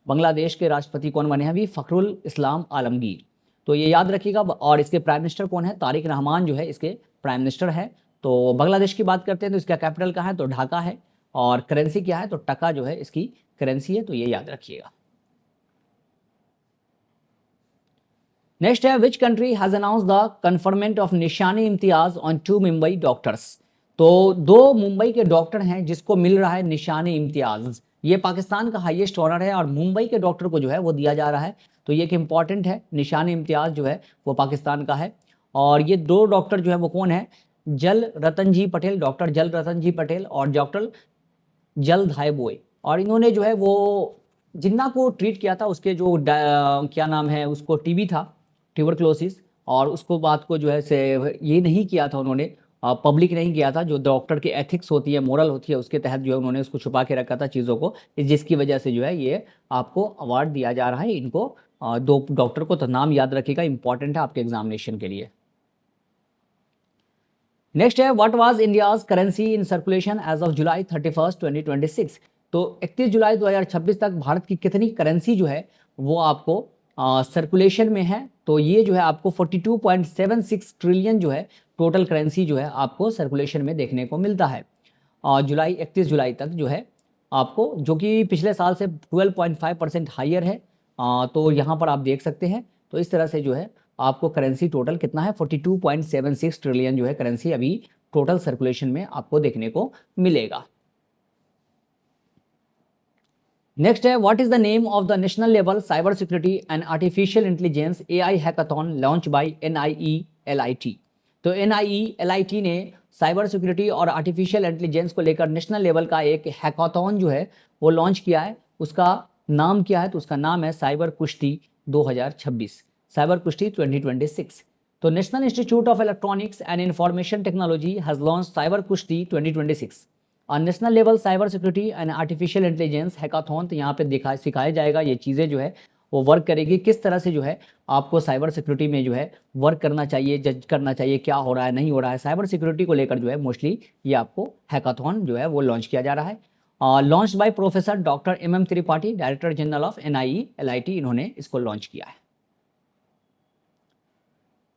[SPEAKER 1] बांग्लादेश के राष्ट्रपति कौन बने हैं अभी? फखरुल इस्लाम आलमगीर। तो ये याद रखिएगा। और इसके प्राइम मिनिस्टर कौन है? तारिक रहमान जो है इसके प्राइम मिनिस्टर है। तो बांग्लादेश की बात करते हैं तो इसका कैपिटल कहाँ है? तो ढाका है। और करेंसी क्या है? तो टका जो है इसकी करेंसी है, तो ये याद रखिएगा। नेक्स्ट है, which country has announce the conferment of निशानी इम्तियाज ऑन 2 मुंबई डॉक्टर्स। तो 2 मुंबई के डॉक्टर हैं जिसको मिल रहा है निशानी इम्तियाज। ये पाकिस्तान का हाईएस्ट ऑनर है और मुंबई के डॉक्टर को जो है वो दिया जा रहा है। तो ये एक इंपॉर्टेंट है, निशानी इम्तियाज जो है वो पाकिस्तान का है। और ये 2 डॉक्टर जो है वो कौन है? जल रतन जी पटेल, डॉक्टर जल रतन जी पटेल और डॉक्टर जल धायबोए। और इन्होंने जो है वो जिन्ना को ट्रीट किया था, उसके जो क्या नाम है, उसको टीबी था, ट्यूबरक्लोसिस। और उसको बात को जो है से ये नहीं किया था उन्होंने, पब्लिक नहीं किया था। जो डॉक्टर की एथिक्स होती है, मोरल होती है, उसके तहत जो है उन्होंने उसको छुपा के रखा था चीज़ों को, जिसकी वजह से जो है ये आपको अवार्ड दिया जा रहा है इनको। 2 डॉक्टर को तो नाम याद रखिएगा, इंपॉर्टेंट है आपके एग्जामिनेशन के लिए। नेक्स्ट है, what was India's currency in circulation as of July 31, 2026। तो 31 जुलाई 2026 तक भारत की कितनी करेंसी जो है वो आपको सर्कुलेशन में है? तो ये जो है आपको 42.76 ट्रिलियन जो है टोटल करेंसी जो है आपको सर्कुलेशन में देखने को मिलता है जुलाई 31 जुलाई तक जो है आपको, जो कि पिछले साल से 12.5% हाइयर है। तो यहाँ पर आप देख सकते हैं। तो इस तरह से जो है आपको करेंसी टोटल कितना है? 42.76 ट्रिलियन जो है करेंसी अभी टोटल सर्कुलेशन में आपको देखने को मिलेगा। नेक्स्ट है, what is the name of the national level cyber security and artificial intelligence AI hackathon launch by NIELIT। तो NIELIT ने साइबर सिक्योरिटी और आर्टिफिशियल इंटेलिजेंस को लेकर नेशनल लेवल का एक हैकाथॉन जो है वो लॉन्च किया है। उसका नाम क्या है? तो उसका नाम है साइबर कुश्ती 2026, साइबर कुश्ती 2026। तो national institute of electronics and information technology has launch cyber कुश्ती 2026 और national level cyber security and artificial intelligence hackathon. तो यहाँ पे सिखाया जाएगा ये चीज़ें जो है वो वर्क करेगी, किस तरह से जो है आपको साइबर सिक्योरिटी में जो है वर्क करना चाहिए, जज करना चाहिए, क्या हो रहा है नहीं हो रहा है। साइबर सिक्योरिटी को लेकर जो है मोस्टली ये आपको हैकाथॉन जो है वो लॉन्च किया जा रहा है। Launch by professor doctor MM Tripathi, director general of NIELIT, इन्होंने इसको लॉन्च किया है।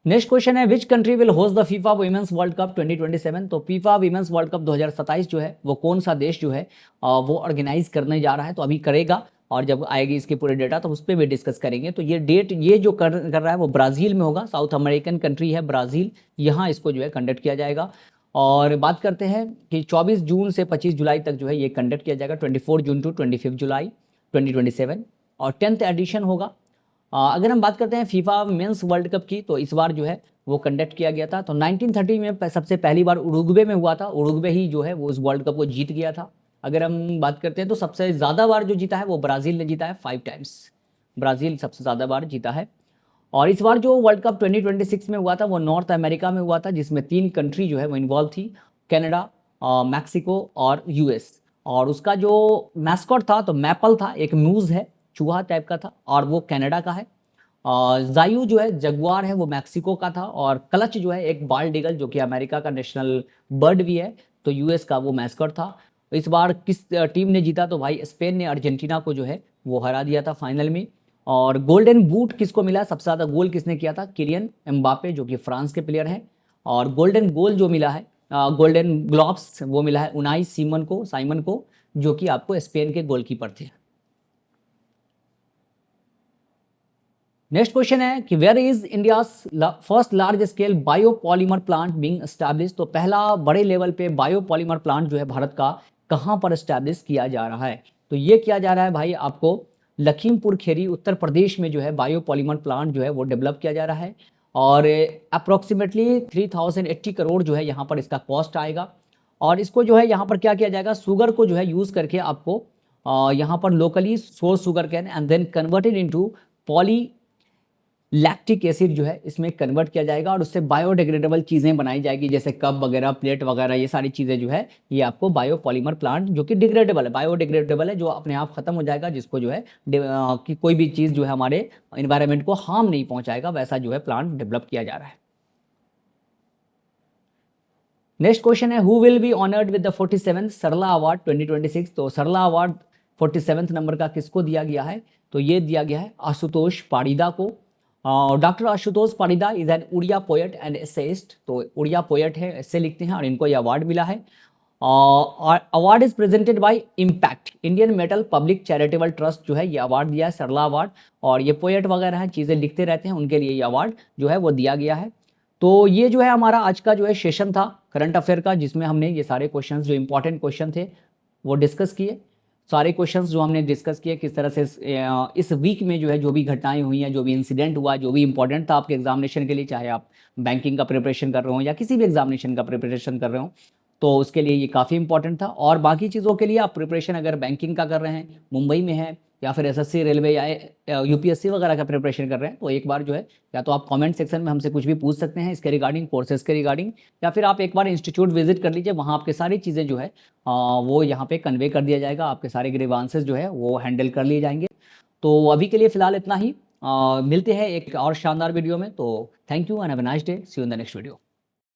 [SPEAKER 1] नेक्स्ट क्वेश्चन है, which country will host the FIFA women's world cup 2027। तो फीफा वुमेन्स वर्ल्ड कप 2027 जो है वो कौन सा देश जो है वो ऑर्गेनाइज करने जा रहा है? तो अभी करेगा और जब आएगी इसके पूरे डेटा तो उस पर भी डिस्कस करेंगे। तो ये डेट ये जो कर रहा है वो ब्राज़ील में होगा, साउथ अमेरिकन कंट्री है ब्राज़ील, यहाँ इसको जो है कंडक्ट किया जाएगा। और बात करते हैं कि 24 जून से 25 जुलाई तक जो है ये कंडक्ट किया जाएगा, 24 जून टू 25 जुलाई 2027। और 10th एडिशन होगा। अगर हम बात करते हैं फीफा मेंस वर्ल्ड कप की, तो इस बार जो है वो कंडक्ट किया गया था। तो 1930 में सबसे पहली बार उरुग्वे में हुआ था, उरुग्वे ही जो है वो उस वर्ल्ड कप को जीत गया था। अगर हम बात करते हैं तो सबसे ज़्यादा बार जो जीता है वो ब्राज़ील ने जीता है, 5 टाइम्स ब्राज़ील सबसे ज़्यादा बार जीता है। और इस बार जो वर्ल्ड कप 2026 में हुआ था वो नॉर्थ अमेरिका में हुआ था, जिसमें 3 कंट्री जो है वो इन्वॉल्व थी, कनाडा, मैक्सिको और US। और उसका जो मैस्कॉट था तो मैपल था, एक मूज है, चूहा टाइप का था, और वो कनाडा का है। जायू जो है जगुआर है वो मैक्सिको का था। और क्लच जो है एक बाल्ड ईगल जो कि अमेरिका का नेशनल बर्ड भी है, तो US का वो मैस्कॉट था। इस बार किस टीम ने जीता? तो भाई स्पेन ने अर्जेंटीना को जो है वो हरा दिया था फाइनल में। और गोल्डन बूट किसको मिला? सबसे ज़्यादा गोल किसने किया था? किलियन एम्बापे जो कि फ्रांस के प्लेयर हैं। और गोल्डन गोल जो मिला है, गोल्डन ग्लोव्स वो मिला है उनाई साइमन को, जो कि आपको स्पेन के गोलकीपर थे। नेक्स्ट क्वेश्चन है कि where is India first large scale biopolymer plant being establish. तो पहला बड़े लेवल पे बायोपॉलीमर प्लांट जो है भारत का कहाँ पर एस्टैब्लिश किया जा रहा है? तो ये किया जा रहा है भाई आपको लखीमपुर खेरी उत्तर प्रदेश में जो है बायोपॉलीमर प्लांट जो है वो डेवलप किया जा रहा है। और अप्रोक्सीमेटली 3080 करोड़ जो है यहाँ पर इसका कॉस्ट आएगा। और इसको जो है यहाँ पर क्या किया जाएगा? शुगर को जो है यूज़ करके आपको यहाँ पर locally source sugar cane and then converted into poly lactic acid जो है इसमें कन्वर्ट किया जाएगा और उससे बायोडिग्रेडेबल चीज़ें बनाई जाएगी, जैसे कप वगैरह, प्लेट वगैरह, ये सारी चीज़ें जो है ये आपको बायोपॉलीमर प्लांट जो कि डिग्रेडेबल है, बायोडिग्रेडेबल है, जो अपने आप खत्म हो जाएगा, जिसको जो है कि कोई भी चीज़ जो है हमारे इन्वायरमेंट को हार्म नहीं पहुंचाएगा, वैसा जो है प्लांट डेवलप किया जा रहा है। नेक्स्ट क्वेश्चन है, who will be honoured with the 47th Sarala award 2026। तो सरला अवार्ड 47th नंबर का किसको दिया गया है? तो ये दिया गया है आशुतोष पारीदा को। Doctor Ashutosh Parida is an Odia poet and essayist. तो उड़िया पोएट है, ऐसे लिखते हैं, और इनको ये अवार्ड मिला है। Award is presented by impact Indian metal public charitable trust जो है ये अवार्ड दिया है, सरला अवार्ड। और ये पोएट वगैरह हैं, चीज़ें लिखते रहते हैं, उनके लिए ये अवार्ड जो है वो दिया गया है। तो ये जो है हमारा आज का जो है सेशन था करंट अफेयर का, जिसमें हमने ये सारे क्वेश्चंस जो इंपॉर्टेंट क्वेश्चन थे वो डिस्कस किए। सारे क्वेश्चंस जो हमने डिस्कस किए, किस तरह से इस वीक में जो है जो भी घटनाएं हुई हैं, जो भी इंसिडेंट हुआ, जो भी इंपॉर्टेंट था आपके एग्जामिनेशन के लिए, चाहे आप बैंकिंग का प्रिपरेशन कर रहे हो या किसी भी एग्जामिनेशन का प्रिपरेशन कर रहे हो, तो उसके लिए ये काफ़ी इंपॉर्टेंट था। और बाकी चीज़ों के लिए आप प्रिपरेशन अगर बैंकिंग का कर रहे हैं, मुंबई में है, या फिर एसएससी, रेलवे या यूपीएससी वगैरह का प्रिपरेशन कर रहे हैं, तो एक बार जो है या तो आप कमेंट सेक्शन में हमसे कुछ भी पूछ सकते हैं इसके रिगार्डिंग, कोर्सेज के रिगार्डिंग, या फिर आप एक बार इंस्टीट्यूट विजिट कर लीजिए, वहाँ आपके सारी चीज़ें जो है वो यहाँ पे कन्वे कर दिया जाएगा, आपके सारे ग्रीवांसेस जो है वो हैंडल कर लिए जाएंगे। तो अभी के लिए फ़िलहाल इतना ही, मिलते हैं एक और शानदार वीडियो में। तो thank you and have a nice day, see you in the next video.